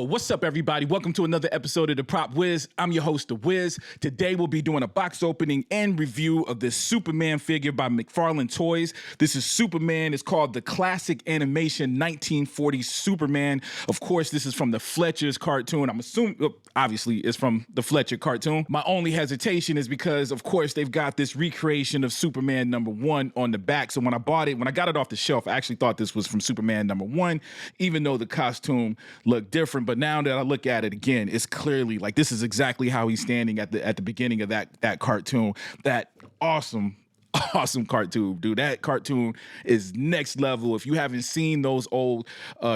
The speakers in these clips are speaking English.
What's up, everybody? Welcome to another episode of the Prop Wiz. I'm your host, The Wiz. Today, we'll be doing a box opening and review of this Superman figure by McFarlane Toys. This is Superman. It's called the Classic Animation 1940s Superman. Of course, this is from the Fletcher's cartoon. I'm assuming, obviously, it's from the Fletcher cartoon. My only hesitation is because, of course, they've got this recreation of Superman #1 on the back. So when I got it off the shelf, I actually thought this was from Superman #1, even though the costume looked different. But now that I look at it again, it's clearly like this is exactly how he's standing at the beginning of that cartoon. That awesome cartoon, dude. That cartoon is next level. If you haven't seen those old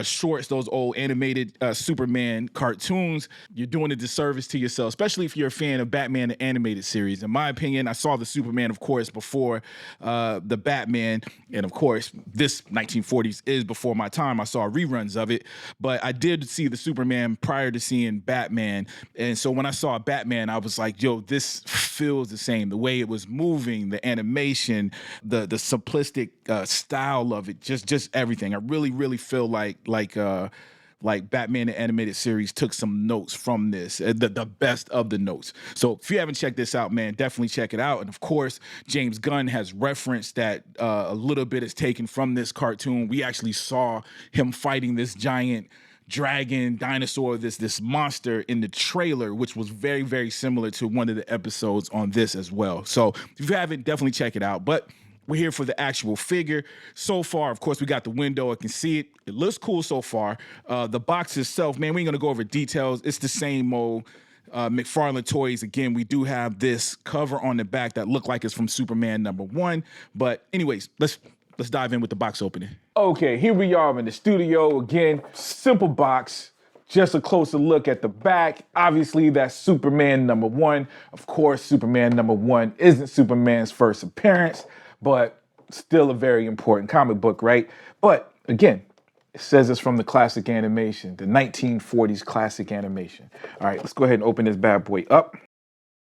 shorts, those old animated Superman cartoons, you're doing a disservice to yourself, especially if you're a fan of Batman the Animated Series. In my opinion, I saw the Superman, of course, before the Batman, and of course, this 1940s is before my time. I saw reruns of it, but I did see the Superman prior to seeing Batman, and so when I saw Batman, I was like, yo, this feels the same. The way it was moving, the animation, the simplistic style of it, just everything. I really feel like Batman the Animated Series took some notes from this, the best of the notes. So if you haven't checked this out, man, definitely check it out. And of course, James Gunn has referenced that a little bit is taken from this cartoon. We actually saw him fighting this giant dragon dinosaur, this monster in the trailer, which was very similar to one of the episodes on this as well. So if you haven't, definitely check it out. But we're here for the actual figure. So far, of course, we got the window. I can see it. It looks cool so far. The box itself, man, we ain't gonna go over details. It's the same old McFarlane Toys. Again, we do have this cover on the back that look like it's from Superman #1. But anyways, let's dive in with the box opening. Okay, here we are in the studio again. Simple box, just a closer look at the back. Obviously, that's Superman #1. Of course, Superman #1 isn't Superman's first appearance, but still a very important comic book, right? But again, it says it's from the classic animation, the 1940s classic animation. All right, let's go ahead and open this bad boy up.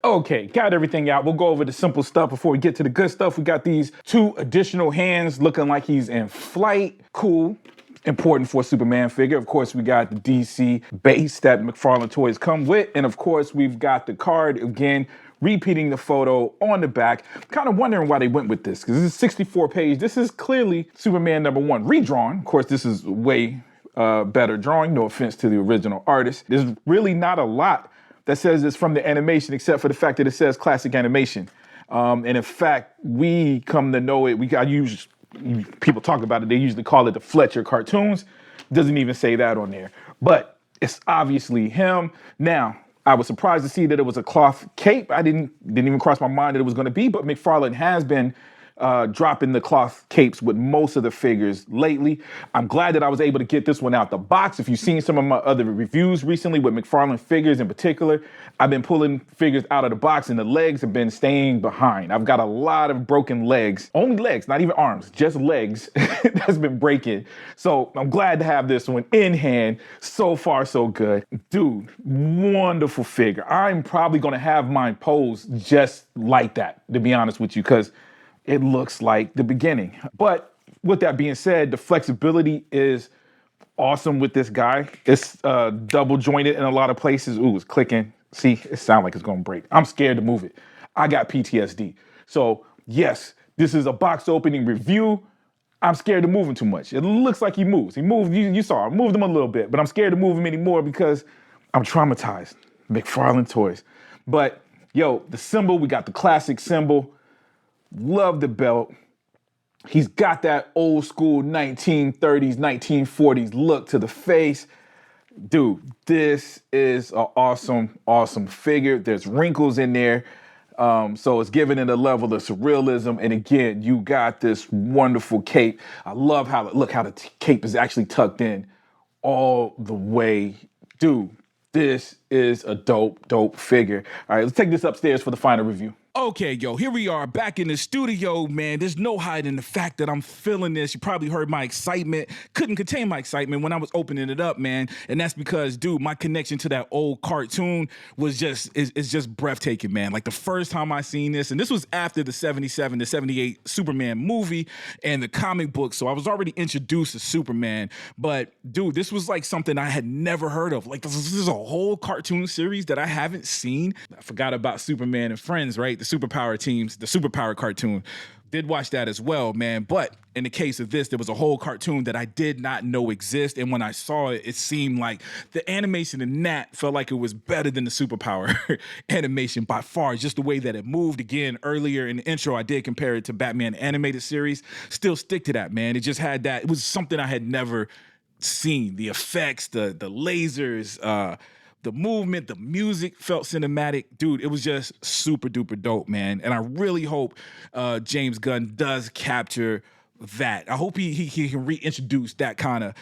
Okay, got everything out. We'll go over the simple stuff before we get to the good stuff. We got these 2 additional hands looking like he's in flight. Cool. Important for a Superman figure. Of course, we got the DC base that McFarlane Toys come with. And of course, we've got the card again, repeating the photo on the back. Kind of wondering why they went with this, because this is 64 page. This is clearly Superman #1 redrawn. Of course, this is way better drawing. No offense to the original artist. There's really not a lot that says it's from the animation, except for the fact that it says classic animation. And in fact, we come to know it. People talk about it. They usually call it the Fletcher cartoons. Doesn't even say that on there, but it's obviously him. Now, I was surprised to see that it was a cloth cape. I didn't even cross my mind that it was going to be, but McFarlane has been dropping the cloth capes with most of the figures lately. I'm glad that I was able to get this one out the box. If you've seen some of my other reviews recently with McFarlane figures in particular, I've been pulling figures out of the box and the legs have been staying behind. I've got a lot of broken legs, only legs, not even arms, just legs that's been breaking. So I'm glad to have this one in hand. So far, so good. Dude, wonderful figure. I'm probably gonna have mine posed just like that, to be honest with you, because it looks like the beginning. But with that being said, the flexibility is awesome with this guy. It's double jointed in a lot of places. Ooh, it's clicking. See, it sounds like it's gonna break. I'm scared to move it. I got PTSD. So yes, this is a box opening review. I'm scared to move him too much. It looks like he moves. He moved, you saw, I moved him a little bit, but I'm scared to move him anymore because I'm traumatized. McFarlane Toys. But yo, the symbol, we got the classic symbol. Love the belt. He's got that old school 1930s, 1940s look to the face. Dude, this is an awesome figure. There's wrinkles in there. So it's giving it a level of surrealism. And again, you got this wonderful cape. I love how the cape is actually tucked in all the way. Dude, this is a dope figure. All right, let's take this upstairs for the final review. Okay, yo, here we are back in the studio, man. There's no hiding the fact that I'm feeling this. You probably heard my excitement. Couldn't contain my excitement when I was opening it up, man. And that's because, dude, my connection to that old cartoon was is just breathtaking, man. Like the first time I seen this, and this was after the 77 to 78 Superman movie and the comic book, so I was already introduced to Superman. But, dude, this was like something I had never heard of. Like, this is a whole cartoon series that I haven't seen. I forgot about Superman and Friends, right? The superpower teams, the superpower cartoon. Did watch that as well, man. But in the case of this, there was a whole cartoon that I did not know exist. And when I saw it, it seemed like the animation in that felt like it was better than the superpower animation by far. Just the way that it moved. Again, earlier in the intro, I did compare it to Batman animated series. Still stick to that, man. It just had that. It was something I had never seen. The effects, the lasers, the movement, the music felt cinematic. Dude, it was just super duper dope, man. And I really hope James Gunn does capture that. I hope he can reintroduce that kind of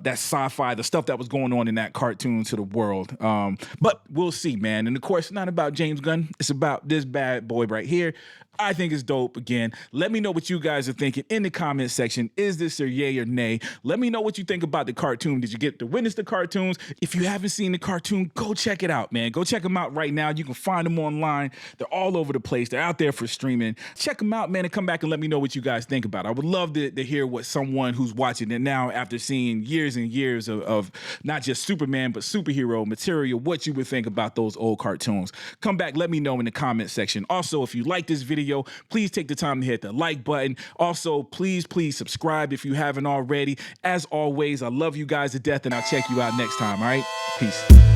that sci-fi, the stuff that was going on in that cartoon to the world. But we'll see, man. And of course, it's not about James Gunn. It's about this bad boy right here. I think it's dope. Again, let me know what you guys are thinking in the comment section. Is this a yay or nay? Let me know what you think about the cartoon. Did you get to witness the cartoons? If you haven't seen the cartoon, go check it out, man. Go check them out right now. You can find them online. They're all over the place. They're out there for streaming. Check them out, man, and come back and let me know what you guys think about it. I would love to hear what someone who's watching it now, after seeing years and years of not just Superman, but superhero material, what you would think about those old cartoons. Come back, let me know in the comment section. Also, if you like this video, please take the time to hit the like button. Also, please subscribe if you haven't already. As always, I love you guys to death, and I'll check you out next time, all right? Peace.